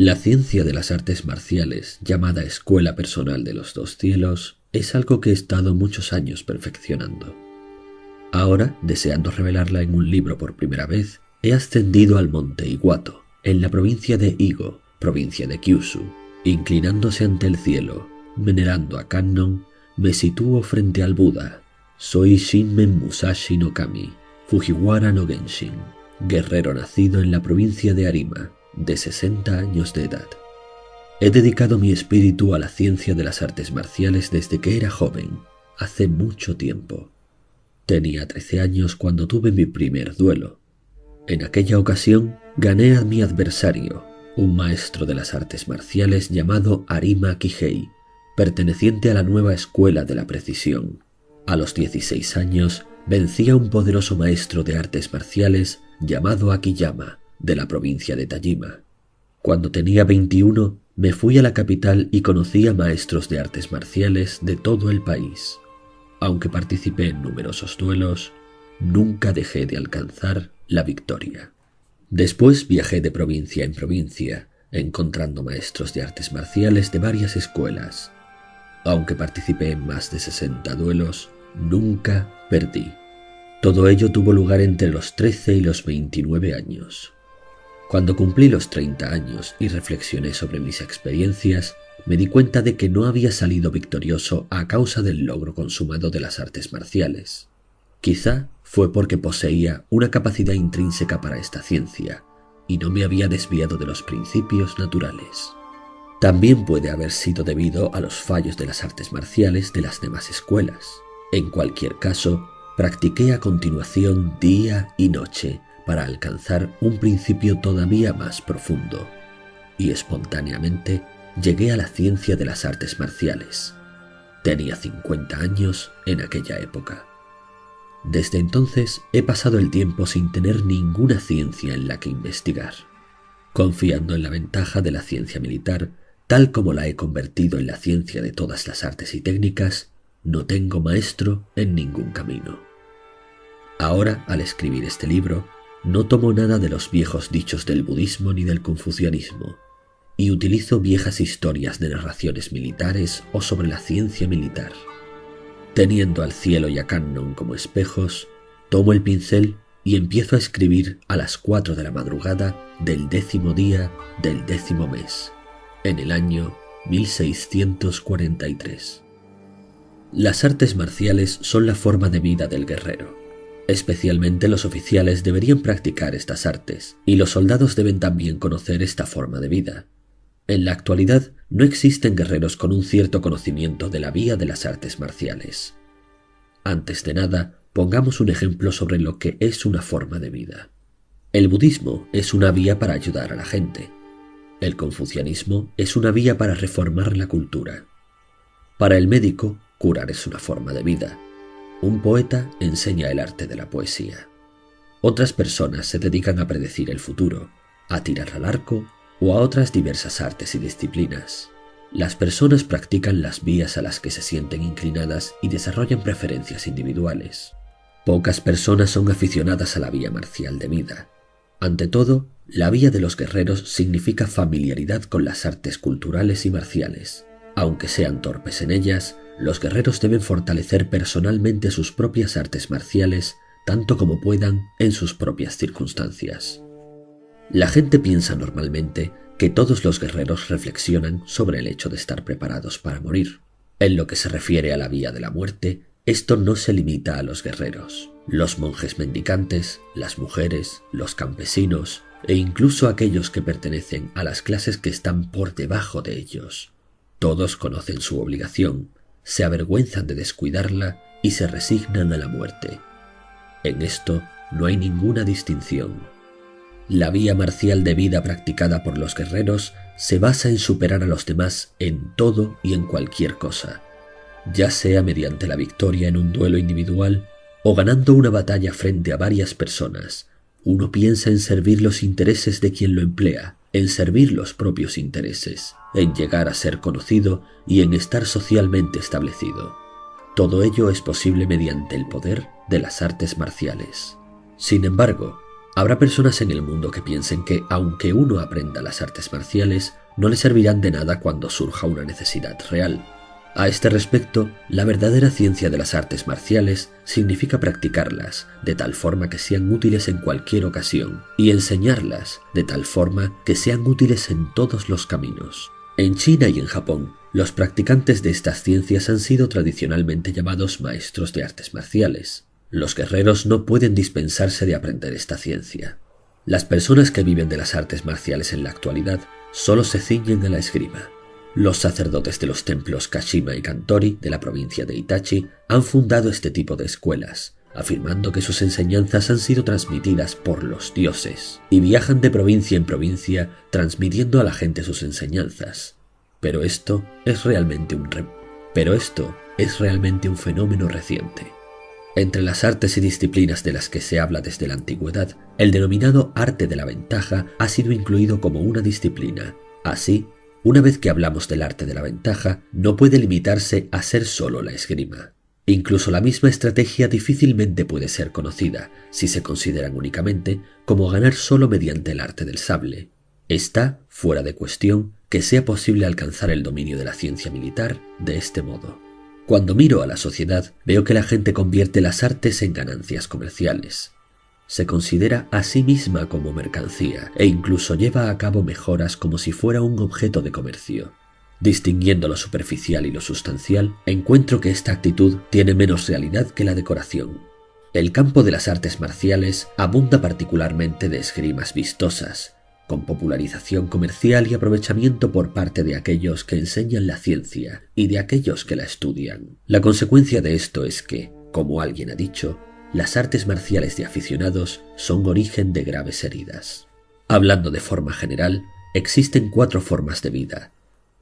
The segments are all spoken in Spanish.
La ciencia de las artes marciales, llamada Escuela Personal de los Dos Cielos, es algo que he estado muchos años perfeccionando. Ahora, deseando revelarla en un libro por primera vez, he ascendido al monte Iwato, en la provincia de Igo, provincia de Kyushu. Inclinándose ante el cielo, venerando a Kannon, me sitúo frente al Buda. Soy Shinmen Musashi no Kami, Fujiwara no Genshin, guerrero nacido en la provincia de Arima, de 60 años de edad. He dedicado mi espíritu a la ciencia de las artes marciales desde que era joven, hace mucho tiempo. Tenía 13 años cuando tuve mi primer duelo. En aquella ocasión gané a mi adversario, un maestro de las artes marciales llamado Arima Kihei, perteneciente a la nueva escuela de la precisión. A los 16 años vencí a un poderoso maestro de artes marciales llamado Akiyama, de la provincia de Tajima. Cuando tenía 21, me fui a la capital y conocí a maestros de artes marciales de todo el país. Aunque participé en numerosos duelos, nunca dejé de alcanzar la victoria. Después viajé de provincia en provincia, encontrando maestros de artes marciales de varias escuelas. Aunque participé en más de 60 duelos, nunca perdí. Todo ello tuvo lugar entre los 13 y los 29 años. Cuando cumplí los 30 años y reflexioné sobre mis experiencias, me di cuenta de que no había salido victorioso a causa del logro consumado de las artes marciales. Quizá fue porque poseía una capacidad intrínseca para esta ciencia y no me había desviado de los principios naturales. También puede haber sido debido a los fallos de las artes marciales de las demás escuelas. En cualquier caso, practiqué a continuación día y noche para alcanzar un principio todavía más profundo, y espontáneamente llegué a la ciencia de las artes marciales. Tenía 50 años en aquella época. Desde entonces he pasado el tiempo sin tener ninguna ciencia en la que investigar, confiando en la ventaja de la ciencia militar, tal como la he convertido en la ciencia de todas las artes y técnicas. No tengo maestro en ningún camino. Ahora, al escribir este libro, no tomo nada de los viejos dichos del budismo ni del confucianismo, y utilizo viejas historias de narraciones militares o sobre la ciencia militar. Teniendo al cielo y a Kannon como espejos, tomo el pincel y empiezo a escribir a las 4 de la madrugada del 10º día del 10º mes, en el año 1643. Las artes marciales son la forma de vida del guerrero. Especialmente los oficiales deberían practicar estas artes, y los soldados deben también conocer esta forma de vida. En la actualidad no existen guerreros con un cierto conocimiento de la vía de las artes marciales. Antes de nada, pongamos un ejemplo sobre lo que es una forma de vida. El budismo es una vía para ayudar a la gente. El confucianismo es una vía para reformar la cultura. Para el médico, curar es una forma de vida. Un poeta enseña el arte de la poesía. Otras personas se dedican a predecir el futuro, a tirar al arco o a otras diversas artes y disciplinas. Las personas practican las vías a las que se sienten inclinadas y desarrollan preferencias individuales. Pocas personas son aficionadas a la vía marcial de vida. Ante todo, la vía de los guerreros significa familiaridad con las artes culturales y marciales. Aunque sean torpes en ellas, los guerreros deben fortalecer personalmente sus propias artes marciales tanto como puedan en sus propias circunstancias. La gente piensa normalmente que todos los guerreros reflexionan sobre el hecho de estar preparados para morir. En lo que se refiere a la vía de la muerte, esto no se limita a los guerreros. Los monjes mendicantes, las mujeres, los campesinos e incluso aquellos que pertenecen a las clases que están por debajo de ellos. Todos conocen su obligación, se avergüenzan de descuidarla y se resignan a la muerte. En esto no hay ninguna distinción. La vía marcial de vida practicada por los guerreros se basa en superar a los demás en todo y en cualquier cosa, ya sea mediante la victoria en un duelo individual o ganando una batalla frente a varias personas. Uno piensa en servir los intereses de quien lo emplea, en servir los propios intereses, en llegar a ser conocido y en estar socialmente establecido. Todo ello es posible mediante el poder de las artes marciales. Sin embargo, Habrá personas en el mundo que piensen que, aunque uno aprenda las artes marciales, no le servirán de nada cuando surja una necesidad real. A este respecto, la verdadera ciencia de las artes marciales significa practicarlas de tal forma que sean útiles en cualquier ocasión y enseñarlas de tal forma que sean útiles en todos los caminos. En China y en Japón, los practicantes de estas ciencias han sido tradicionalmente llamados maestros de artes marciales. Los guerreros no pueden dispensarse de aprender esta ciencia. Las personas que viven de las artes marciales en la actualidad solo se ciñen a la esgrima. Los sacerdotes de los templos Kashima y Kantori de la provincia de Itachi han fundado este tipo de escuelas, afirmando que sus enseñanzas han sido transmitidas por los dioses, y viajan de provincia en provincia transmitiendo a la gente sus enseñanzas. Pero esto es realmente un fenómeno reciente. Entre las artes y disciplinas de las que se habla desde la antigüedad, el denominado arte de la ventaja ha sido incluido como una disciplina. Así, una vez que hablamos del arte de la ventaja, no puede limitarse a ser solo la esgrima. Incluso la misma estrategia difícilmente puede ser conocida si se consideran únicamente como ganar solo mediante el arte del sable. Está fuera de cuestión que sea posible alcanzar el dominio de la ciencia militar de este modo. Cuando miro a la sociedad, veo que la gente convierte las artes en ganancias comerciales. Se considera a sí misma como mercancía e incluso lleva a cabo mejoras como si fuera un objeto de comercio. Distinguiendo lo superficial y lo sustancial, encuentro que esta actitud tiene menos realidad que la decoración. El campo de las artes marciales abunda particularmente de esgrimas vistosas, con popularización comercial y aprovechamiento por parte de aquellos que enseñan la ciencia y de aquellos que la estudian. La consecuencia de esto es que, como alguien ha dicho, las artes marciales de aficionados son origen de graves heridas. Hablando de forma general, existen 4 formas de vida: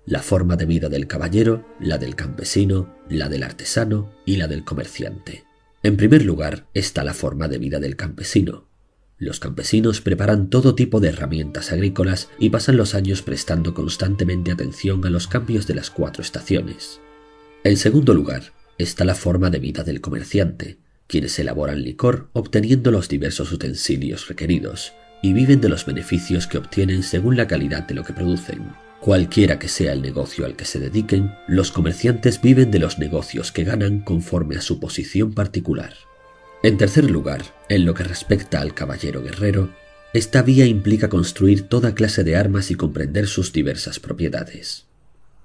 la forma de vida del caballero, la del campesino, la del artesano y la del comerciante. En primer lugar está la forma de vida del campesino. Los campesinos preparan todo tipo de herramientas agrícolas y pasan los años prestando constantemente atención a los cambios de las 4 estaciones. En segundo lugar está la forma de vida del comerciante, quienes elaboran licor obteniendo los diversos utensilios requeridos y viven de los beneficios que obtienen según la calidad de lo que producen. Cualquiera que sea el negocio al que se dediquen, los comerciantes viven de los negocios que ganan conforme a su posición particular. En tercer lugar, en lo que respecta al caballero guerrero, esta vía implica construir toda clase de armas y comprender sus diversas propiedades.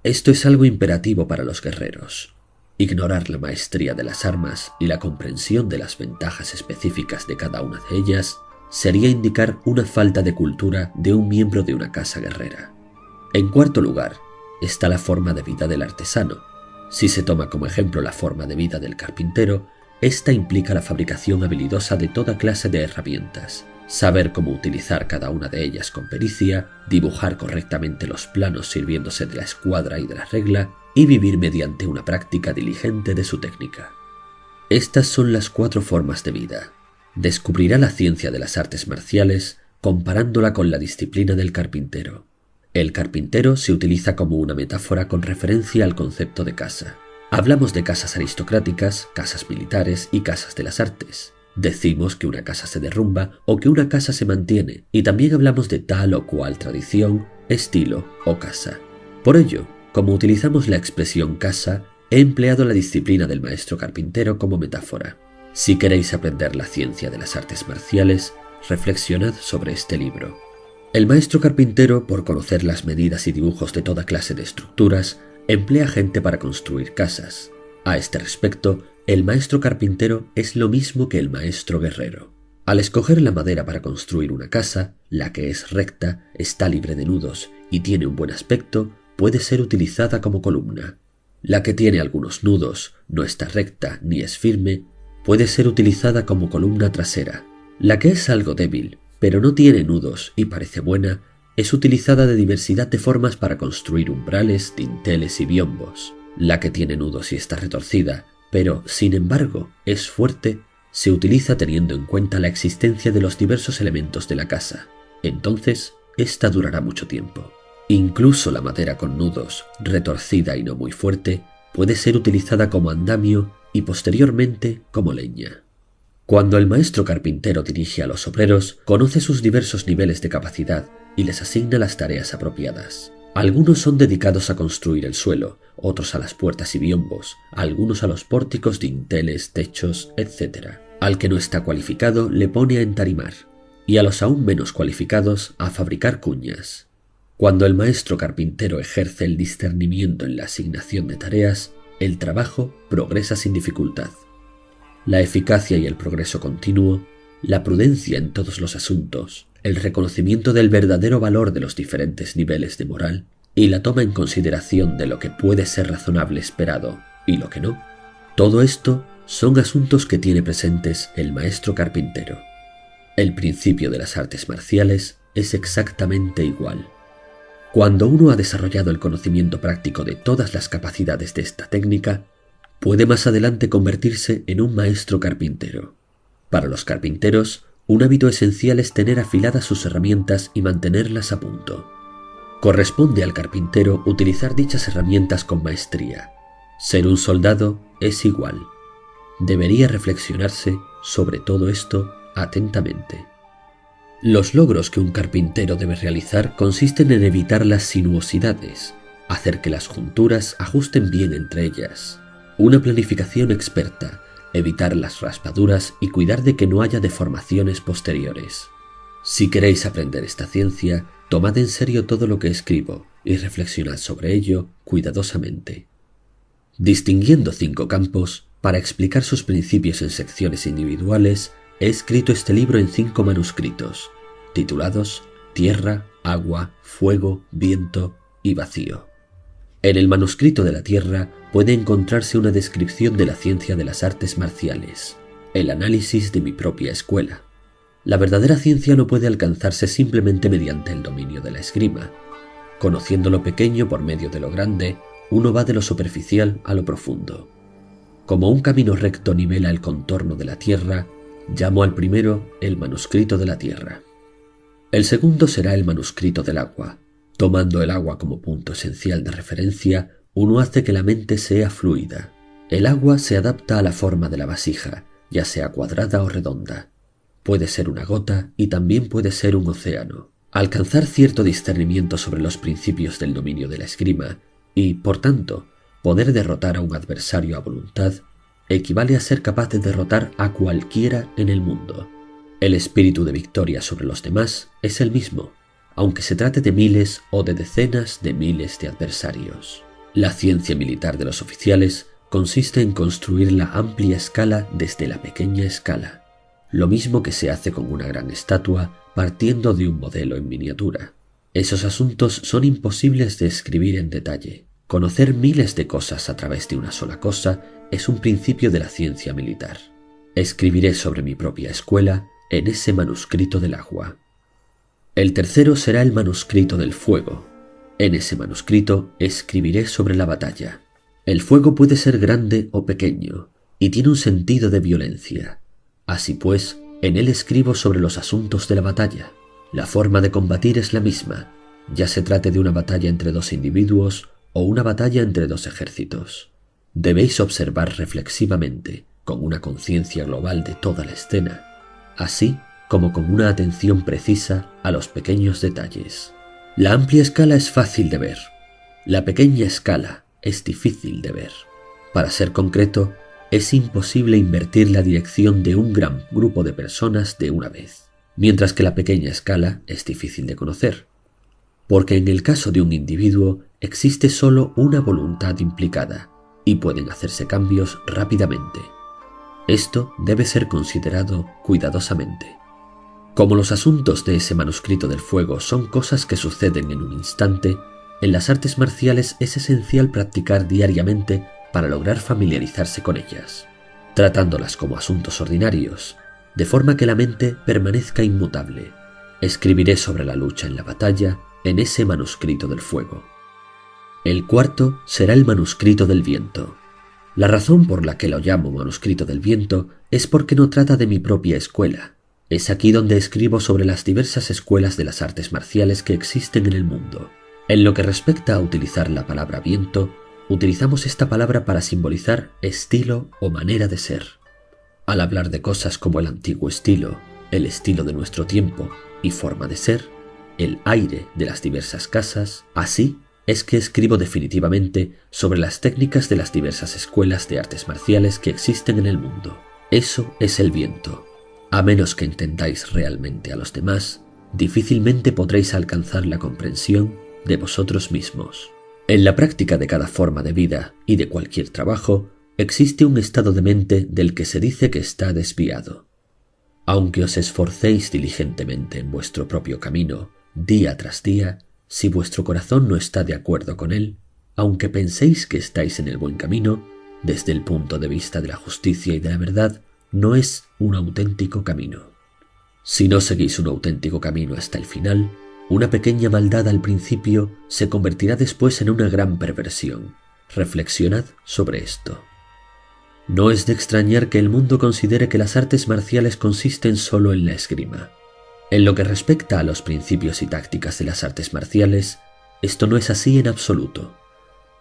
Esto es algo imperativo para los guerreros. Ignorar la maestría de las armas y la comprensión de las ventajas específicas de cada una de ellas sería indicar una falta de cultura de un miembro de una casa guerrera. En cuarto lugar, está la forma de vida del artesano. Si se toma como ejemplo la forma de vida del carpintero, esta implica la fabricación habilidosa de toda clase de herramientas, saber cómo utilizar cada una de ellas con pericia, dibujar correctamente los planos sirviéndose de la escuadra y de la regla, y vivir mediante una práctica diligente de su técnica. Estas son las 4 formas de vida. Descubrirá la ciencia de las artes marciales comparándola con la disciplina del carpintero. El carpintero se utiliza como una metáfora con referencia al concepto de casa. Hablamos de casas aristocráticas, casas militares y casas de las artes. Decimos que una casa se derrumba o que una casa se mantiene, y también hablamos de tal o cual tradición, estilo o casa. Por ello, como utilizamos la expresión casa, he empleado la disciplina del maestro carpintero como metáfora. Si queréis aprender la ciencia de las artes marciales, reflexionad sobre este libro. El maestro carpintero, por conocer las medidas y dibujos de toda clase de estructuras, emplea gente para construir casas. A este respecto, el maestro carpintero es lo mismo que el maestro guerrero. Al escoger la madera para construir una casa, la que es recta, está libre de nudos y tiene un buen aspecto, puede ser utilizada como columna. La que tiene algunos nudos, no está recta ni es firme, puede ser utilizada como columna trasera. La que es algo débil, pero no tiene nudos y parece buena, es utilizada de diversidad de formas para construir umbrales, dinteles y biombos. La que tiene nudos y está retorcida, pero, sin embargo, es fuerte, se utiliza teniendo en cuenta la existencia de los diversos elementos de la casa. Entonces, esta durará mucho tiempo. Incluso la madera con nudos, retorcida y no muy fuerte, puede ser utilizada como andamio y posteriormente como leña. Cuando el maestro carpintero dirige a los obreros, conoce sus diversos niveles de capacidad y les asigna las tareas apropiadas. Algunos son dedicados a construir el suelo, otros a las puertas y biombos, algunos a los pórticos, dinteles, techos, etc. Al que no está cualificado le pone a entarimar, y a los aún menos cualificados a fabricar cuñas. Cuando el maestro carpintero ejerce el discernimiento en la asignación de tareas, el trabajo progresa sin dificultad. La eficacia y el progreso continuo, la prudencia en todos los asuntos, el reconocimiento del verdadero valor de los diferentes niveles de moral y la toma en consideración de lo que puede ser razonable esperado y lo que no, todo esto son asuntos que tiene presentes el maestro carpintero. El principio de las artes marciales es exactamente igual. Cuando uno ha desarrollado el conocimiento práctico de todas las capacidades de esta técnica, puede más adelante convertirse en un maestro carpintero. Para los carpinteros, un hábito esencial es tener afiladas sus herramientas y mantenerlas a punto. Corresponde al carpintero utilizar dichas herramientas con maestría. Ser un soldado es igual. Debería reflexionarse sobre todo esto atentamente. Los logros que un carpintero debe realizar consisten en evitar las sinuosidades, hacer que las junturas ajusten bien entre ellas, una planificación experta, evitar las raspaduras y cuidar de que no haya deformaciones posteriores. Si queréis aprender esta ciencia, tomad en serio todo lo que escribo y reflexionad sobre ello cuidadosamente. Distinguiendo 5 campos, para explicar sus principios en secciones individuales, he escrito este libro en 5 manuscritos, titulados Tierra, Agua, Fuego, Viento y Vacío. En el manuscrito de la Tierra puede encontrarse una descripción de la ciencia de las artes marciales, el análisis de mi propia escuela. La verdadera ciencia no puede alcanzarse simplemente mediante el dominio de la esgrima. Conociendo lo pequeño por medio de lo grande, uno va de lo superficial a lo profundo. Como un camino recto nivela el contorno de la Tierra, llamo al primero el manuscrito de la Tierra. El segundo será el manuscrito del agua. Tomando el agua como punto esencial de referencia, uno hace que la mente sea fluida. El agua se adapta a la forma de la vasija, ya sea cuadrada o redonda. Puede ser una gota y también puede ser un océano. Alcanzar cierto discernimiento sobre los principios del dominio de la esgrima y, por tanto, poder derrotar a un adversario a voluntad, equivale a ser capaz de derrotar a cualquiera en el mundo. El espíritu de victoria sobre los demás es el mismo, aunque se trate de miles o de decenas de miles de adversarios. La ciencia militar de los oficiales consiste en construir la amplia escala desde la pequeña escala, lo mismo que se hace con una gran estatua partiendo de un modelo en miniatura. Esos asuntos son imposibles de escribir en detalle. Conocer miles de cosas a través de una sola cosa es un principio de la ciencia militar. Escribiré sobre mi propia escuela en ese manuscrito del agua. El tercero será el manuscrito del fuego. En ese manuscrito escribiré sobre la batalla. El fuego puede ser grande o pequeño, y tiene un sentido de violencia. Así pues, en él escribo sobre los asuntos de la batalla. La forma de combatir es la misma, ya se trate de una batalla entre 2 individuos o una batalla entre 2 ejércitos. Debéis observar reflexivamente, con una conciencia global de toda la escena, así como con una atención precisa a los pequeños detalles. La amplia escala es fácil de ver. La pequeña escala es difícil de ver. Para ser concreto, es imposible invertir la dirección de un gran grupo de personas de una vez, mientras que la pequeña escala es difícil de conocer, porque en el caso de un individuo existe solo una voluntad implicada y pueden hacerse cambios rápidamente. Esto debe ser considerado cuidadosamente. Como los asuntos de ese manuscrito del fuego son cosas que suceden en un instante, en las artes marciales es esencial practicar diariamente para lograr familiarizarse con ellas, tratándolas como asuntos ordinarios, de forma que la mente permanezca inmutable. Escribiré sobre la lucha en la batalla en ese manuscrito del fuego. El cuarto será el manuscrito del viento. La razón por la que lo llamo manuscrito del viento es porque no trata de mi propia escuela. Es aquí donde escribo sobre las diversas escuelas de las artes marciales que existen en el mundo. En lo que respecta a utilizar la palabra viento, utilizamos esta palabra para simbolizar estilo o manera de ser. Al hablar de cosas como el antiguo estilo, el estilo de nuestro tiempo y forma de ser, el aire de las diversas casas, así es que escribo definitivamente sobre las técnicas de las diversas escuelas de artes marciales que existen en el mundo. Eso es el viento. A menos que entendáis realmente a los demás, difícilmente podréis alcanzar la comprensión de vosotros mismos. En la práctica de cada forma de vida y de cualquier trabajo, existe un estado de mente del que se dice que está desviado. Aunque os esforcéis diligentemente en vuestro propio camino, día tras día, si vuestro corazón no está de acuerdo con él, aunque penséis que estáis en el buen camino, desde el punto de vista de la justicia y de la verdad, no es un auténtico camino. Si no seguís un auténtico camino hasta el final, una pequeña maldad al principio se convertirá después en una gran perversión. Reflexionad sobre esto. No es de extrañar que el mundo considere que las artes marciales consisten solo en la esgrima. En lo que respecta a los principios y tácticas de las artes marciales, esto no es así en absoluto.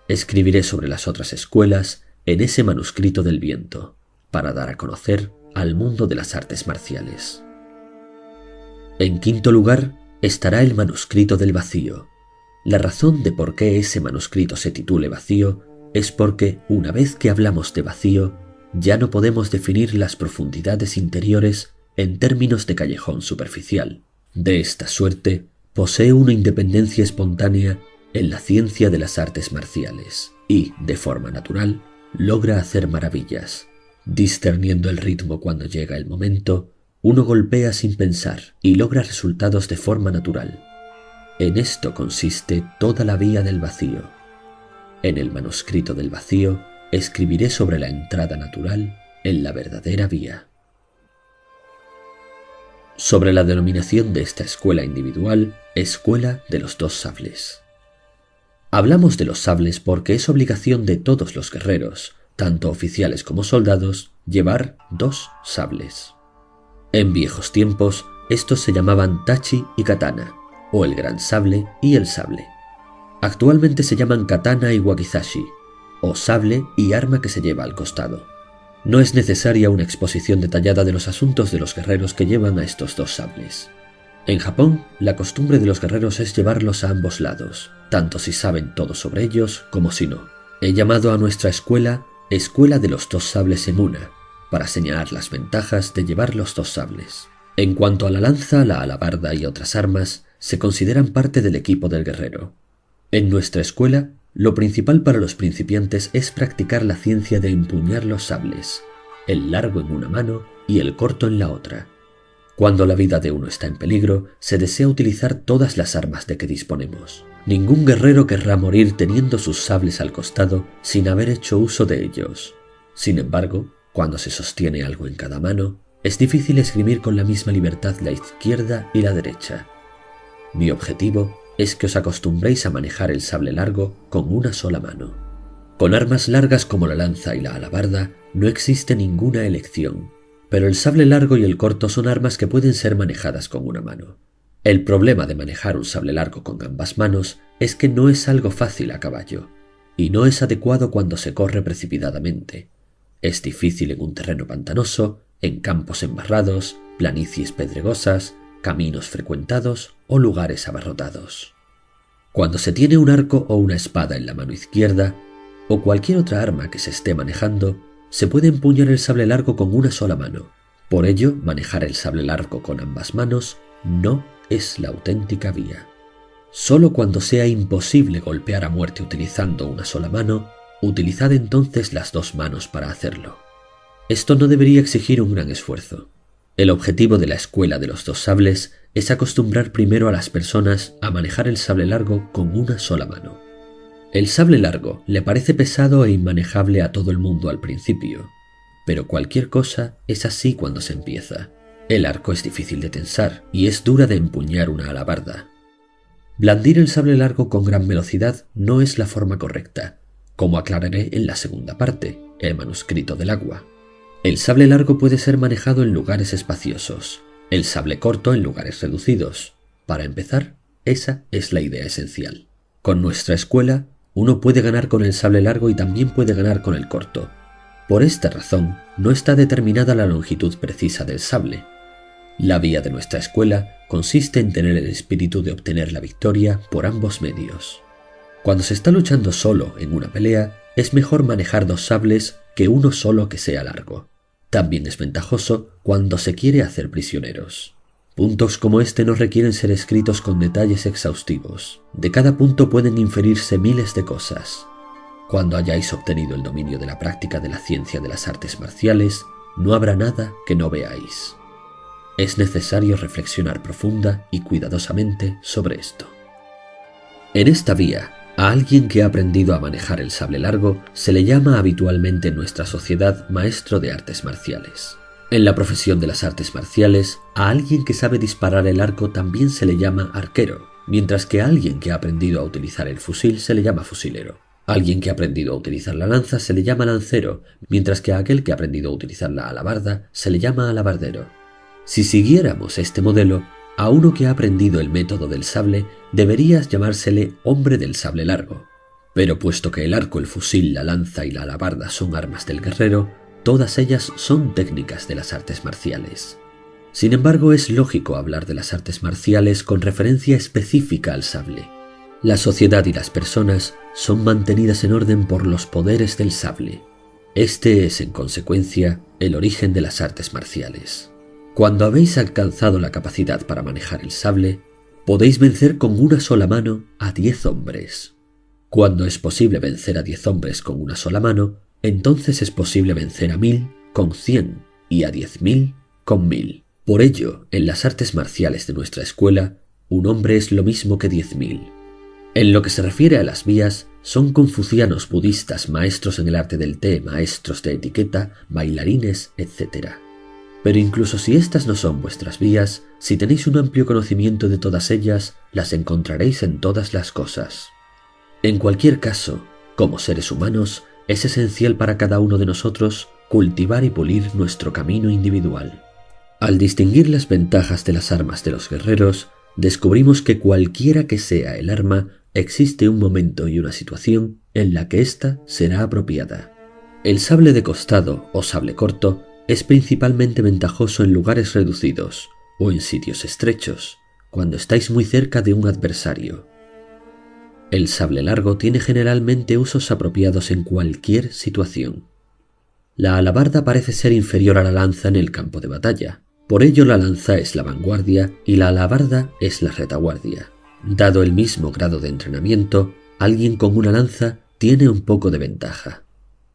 Escribiré sobre las otras escuelas en ese manuscrito del viento, para dar a conocer al mundo de las artes marciales. En quinto lugar estará el manuscrito del vacío. La razón de por qué ese manuscrito se titule Vacío es porque, una vez que hablamos de vacío, ya no podemos definir las profundidades interiores en términos de callejón superficial. De esta suerte, posee una independencia espontánea en la ciencia de las artes marciales y, de forma natural, logra hacer maravillas. Discerniendo el ritmo cuando llega el momento, uno golpea sin pensar y logra resultados de forma natural. En esto consiste toda la vía del vacío. En el manuscrito del vacío escribiré sobre la entrada natural en la verdadera vía. Sobre la denominación de esta escuela individual, Escuela de los Dos Sables. Hablamos de los sables porque es obligación de todos los guerreros, tanto oficiales como soldados, llevar 2 sables. En viejos tiempos, estos se llamaban tachi y katana, o el gran sable y el sable. Actualmente se llaman katana y wakizashi, o sable y arma que se lleva al costado. No es necesaria una exposición detallada de los asuntos de los guerreros que llevan a estos 2 sables. En Japón, la costumbre de los guerreros es llevarlos a ambos lados, tanto si saben todo sobre ellos como si no. He llamado a nuestra escuela Escuela de los Dos Sables Emuna, para señalar las ventajas de llevar los 2 sables. En cuanto a la lanza, la alabarda y otras armas, se consideran parte del equipo del guerrero. En nuestra escuela, lo principal para los principiantes es practicar la ciencia de empuñar los sables, el largo en una mano y el corto en la otra. Cuando la vida de uno está en peligro, se desea utilizar todas las armas de que disponemos. Ningún guerrero querrá morir teniendo sus sables al costado sin haber hecho uso de ellos. Sin embargo, cuando se sostiene algo en cada mano, es difícil esgrimir con la misma libertad la izquierda y la derecha. Mi objetivo es que os acostumbréis a manejar el sable largo con una sola mano. Con armas largas como la lanza y la alabarda no existe ninguna elección, pero el sable largo y el corto son armas que pueden ser manejadas con una mano. El problema de manejar un sable largo con ambas manos es que no es algo fácil a caballo, y no es adecuado cuando se corre precipitadamente. Es difícil en un terreno pantanoso, en campos embarrados, planicies pedregosas, caminos frecuentados o lugares abarrotados. Cuando se tiene un arco o una espada en la mano izquierda, o cualquier otra arma que se esté manejando, se puede empuñar el sable largo con una sola mano. Por ello, manejar el sable largo con ambas manos no es la auténtica vía. Solo cuando sea imposible golpear a muerte utilizando una sola mano, utilizad entonces las 2 manos para hacerlo. Esto no debería exigir un gran esfuerzo. El objetivo de la escuela de los 2 sables es acostumbrar primero a las personas a manejar el sable largo con una sola mano. El sable largo le parece pesado e inmanejable a todo el mundo al principio, pero cualquier cosa es así cuando se empieza. El arco es difícil de tensar y es dura de empuñar una alabarda. Blandir el sable largo con gran velocidad no es la forma correcta, como aclararé en la segunda parte, el manuscrito del agua. El sable largo puede ser manejado en lugares espaciosos, el sable corto en lugares reducidos. Para empezar, esa es la idea esencial. Con nuestra escuela, uno puede ganar con el sable largo y también puede ganar con el corto. Por esta razón, no está determinada la longitud precisa del sable. La vía de nuestra escuela consiste en tener el espíritu de obtener la victoria por ambos medios. Cuando se está luchando solo en una pelea, es mejor manejar 2 sables que uno solo que sea largo. También es ventajoso cuando se quiere hacer prisioneros. Puntos como este no requieren ser escritos con detalles exhaustivos. De cada punto pueden inferirse miles de cosas. Cuando hayáis obtenido el dominio de la práctica de la ciencia de las artes marciales, no habrá nada que no veáis. Es necesario reflexionar profunda y cuidadosamente sobre esto. En esta vía, a alguien que ha aprendido a manejar el sable largo se le llama habitualmente en nuestra sociedad maestro de artes marciales. En la profesión de las artes marciales, a alguien que sabe disparar el arco también se le llama arquero, mientras que a alguien que ha aprendido a utilizar el fusil se le llama fusilero. A alguien que ha aprendido a utilizar la lanza se le llama lancero, mientras que a aquel que ha aprendido a utilizar la alabarda se le llama alabardero. Si siguiéramos este modelo, a uno que ha aprendido el método del sable deberías llamársele hombre del sable largo. Pero puesto que el arco, el fusil, la lanza y la alabarda son armas del guerrero, todas ellas son técnicas de las artes marciales. Sin embargo, es lógico hablar de las artes marciales con referencia específica al sable. La sociedad y las personas son mantenidas en orden por los poderes del sable. Este es, en consecuencia, el origen de las artes marciales. Cuando habéis alcanzado la capacidad para manejar el sable, podéis vencer con una sola mano a 10 hombres. Cuando es posible vencer a 10 hombres con una sola mano, entonces es posible vencer a 1000 con 100 y a 10.000 con 1000. Por ello, en las artes marciales de nuestra escuela, un hombre es lo mismo que 10.000. En lo que se refiere a las vías, son confucianos budistas maestros en el arte del té, maestros de etiqueta, bailarines, etc. Pero incluso si estas no son vuestras vías, si tenéis un amplio conocimiento de todas ellas, las encontraréis en todas las cosas. En cualquier caso, como seres humanos, es esencial para cada uno de nosotros cultivar y pulir nuestro camino individual. Al distinguir las ventajas de las armas de los guerreros, descubrimos que cualquiera que sea el arma, existe un momento y una situación en la que ésta será apropiada. El sable de costado o sable corto es principalmente ventajoso en lugares reducidos o en sitios estrechos, cuando estáis muy cerca de un adversario. El sable largo tiene generalmente usos apropiados en cualquier situación. La alabarda parece ser inferior a la lanza en el campo de batalla, por ello la lanza es la vanguardia y la alabarda es la retaguardia. Dado el mismo grado de entrenamiento, alguien con una lanza tiene un poco de ventaja.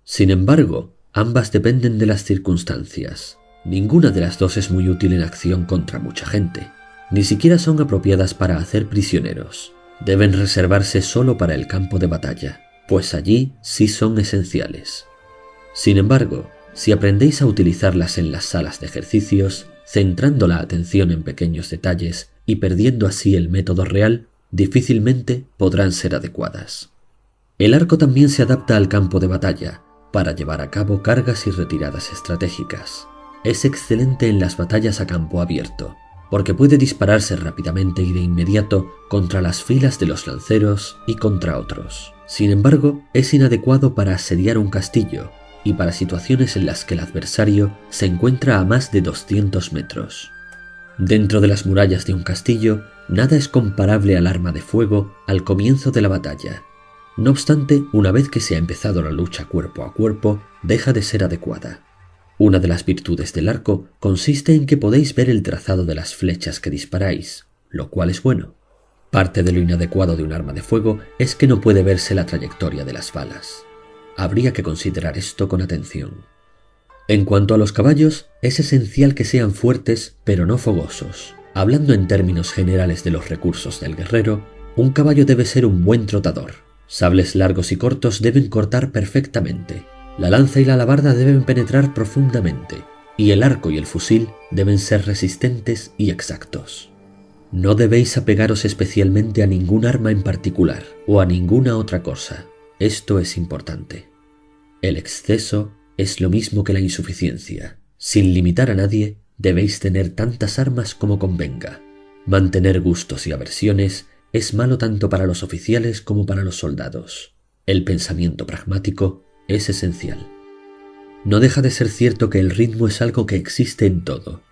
Sin embargo, ambas dependen de las circunstancias. Ninguna de las dos es muy útil en acción contra mucha gente. Ni siquiera son apropiadas para hacer prisioneros. Deben reservarse solo para el campo de batalla, pues allí sí son esenciales. Sin embargo, si aprendéis a utilizarlas en las salas de ejercicios, centrando la atención en pequeños detalles y perdiendo así el método real, difícilmente podrán ser adecuadas. El arco también se adapta al campo de batalla, para llevar a cabo cargas y retiradas estratégicas. Es excelente en las batallas a campo abierto, porque puede dispararse rápidamente y de inmediato contra las filas de los lanceros y contra otros. Sin embargo, es inadecuado para asediar un castillo y para situaciones en las que el adversario se encuentra a más de 200 metros. Dentro de las murallas de un castillo, nada es comparable al arma de fuego al comienzo de la batalla. No obstante, una vez que se ha empezado la lucha cuerpo a cuerpo, deja de ser adecuada. Una de las virtudes del arco consiste en que podéis ver el trazado de las flechas que disparáis, lo cual es bueno. Parte de lo inadecuado de un arma de fuego es que no puede verse la trayectoria de las balas. Habría que considerar esto con atención. En cuanto a los caballos, es esencial que sean fuertes pero no fogosos. Hablando en términos generales de los recursos del guerrero, un caballo debe ser un buen trotador. Sables largos y cortos deben cortar perfectamente. La lanza y la alabarda deben penetrar profundamente. Y el arco y el fusil deben ser resistentes y exactos. No debéis apegaros especialmente a ningún arma en particular o a ninguna otra cosa. Esto es importante. El exceso es lo mismo que la insuficiencia. Sin limitar a nadie, debéis tener tantas armas como convenga. Mantener gustos y aversiones es malo tanto para los oficiales como para los soldados. El pensamiento pragmático es esencial. No deja de ser cierto que el ritmo es algo que existe en todo,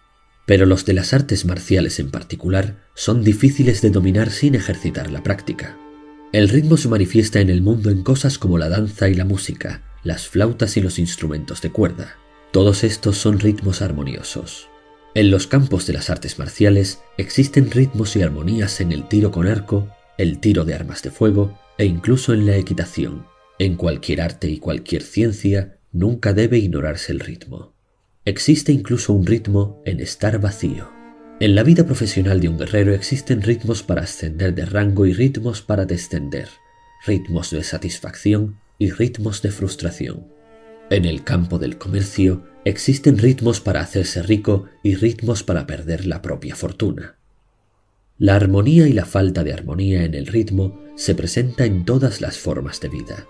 pero los de las artes marciales en particular son difíciles de dominar sin ejercitar la práctica. El ritmo se manifiesta en el mundo en cosas como la danza y la música, las flautas y los instrumentos de cuerda. Todos estos son ritmos armoniosos. En los campos de las artes marciales existen ritmos y armonías en el tiro con arco, el tiro de armas de fuego e incluso en la equitación. En cualquier arte y cualquier ciencia nunca debe ignorarse el ritmo. Existe incluso un ritmo en estar vacío. En la vida profesional de un guerrero existen ritmos para ascender de rango y ritmos para descender, ritmos de satisfacción y ritmos de frustración. En el campo del comercio existen ritmos para hacerse rico y ritmos para perder la propia fortuna. La armonía y la falta de armonía en el ritmo se presenta en todas las formas de vida.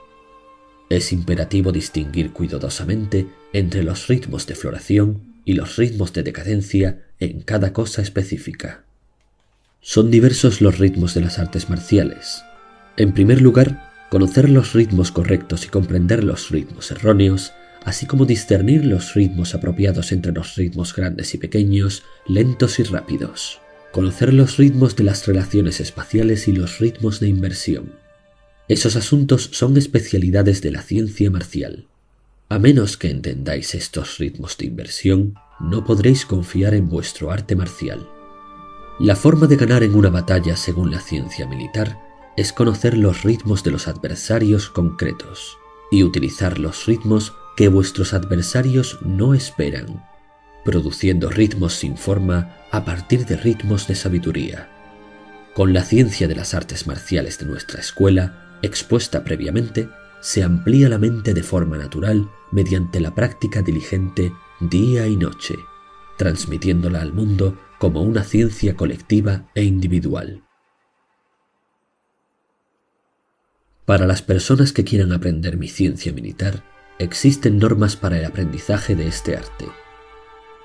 Es imperativo distinguir cuidadosamente entre los ritmos de floración y los ritmos de decadencia en cada cosa específica. Son diversos los ritmos de las artes marciales. En primer lugar, conocer los ritmos correctos y comprender los ritmos erróneos, así como discernir los ritmos apropiados entre los ritmos grandes y pequeños, lentos y rápidos. Conocer los ritmos de las relaciones espaciales y los ritmos de inversión. Esos asuntos son especialidades de la ciencia marcial. A menos que entendáis estos ritmos de inversión, no podréis confiar en vuestro arte marcial. La forma de ganar en una batalla según la ciencia militar es conocer los ritmos de los adversarios concretos y utilizar los ritmos que vuestros adversarios no esperan, produciendo ritmos sin forma a partir de ritmos de sabiduría. Con la ciencia de las artes marciales de nuestra escuela, expuesta previamente, se amplía la mente de forma natural mediante la práctica diligente día y noche, transmitiéndola al mundo como una ciencia colectiva e individual. Para las personas que quieran aprender mi ciencia militar, existen normas para el aprendizaje de este arte.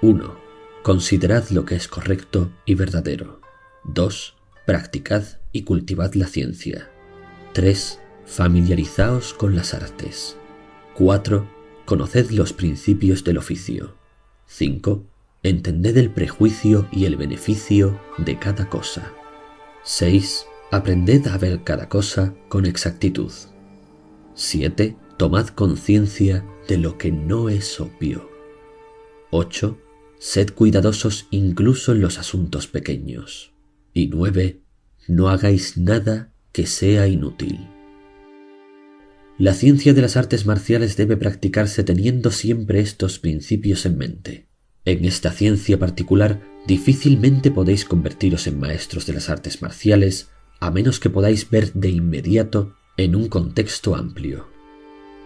1. Considerad lo que es correcto y verdadero. 2. Practicad y cultivad la ciencia. 3. Familiarizaos con las artes. 4. Conoced los principios del oficio. 5. Entended el prejuicio y el beneficio de cada cosa. 6. Aprended a ver cada cosa con exactitud. 7. Tomad conciencia de lo que no es obvio. 8. Sed cuidadosos incluso en los asuntos pequeños. Y 9. No hagáis nada que sea inútil. La ciencia de las artes marciales debe practicarse teniendo siempre estos principios en mente. En esta ciencia particular, difícilmente podéis convertiros en maestros de las artes marciales a menos que podáis ver de inmediato en un contexto amplio.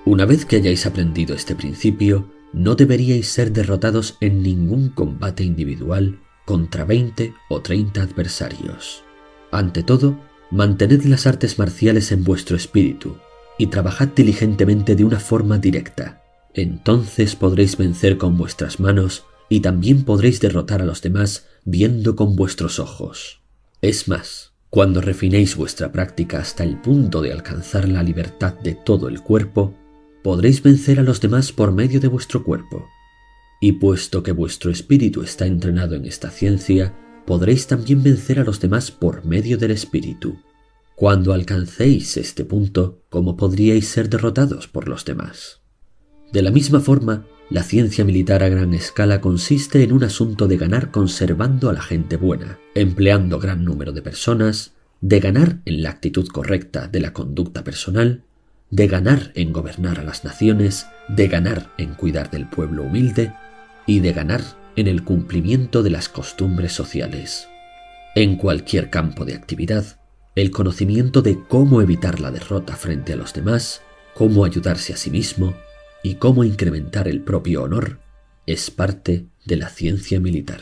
Una vez que hayáis aprendido este principio, no deberíais ser derrotados en ningún combate individual contra 20 o 30 adversarios. Ante todo, mantened las artes marciales en vuestro espíritu y trabajad diligentemente de una forma directa. Entonces podréis vencer con vuestras manos y también podréis derrotar a los demás viendo con vuestros ojos. Es más, cuando refinéis vuestra práctica hasta el punto de alcanzar la libertad de todo el cuerpo, podréis vencer a los demás por medio de vuestro cuerpo. Y puesto que vuestro espíritu está entrenado en esta ciencia, podréis también vencer a los demás por medio del espíritu. Cuando alcancéis este punto, ¿cómo podríais ser derrotados por los demás? De la misma forma, la ciencia militar a gran escala consiste en un asunto de ganar conservando a la gente buena, empleando gran número de personas, de ganar en la actitud correcta de la conducta personal, de ganar en gobernar a las naciones, de ganar en cuidar del pueblo humilde y de ganar en el cumplimiento de las costumbres sociales. En cualquier campo de actividad, el conocimiento de cómo evitar la derrota frente a los demás, cómo ayudarse a sí mismo y cómo incrementar el propio honor es parte de la ciencia militar.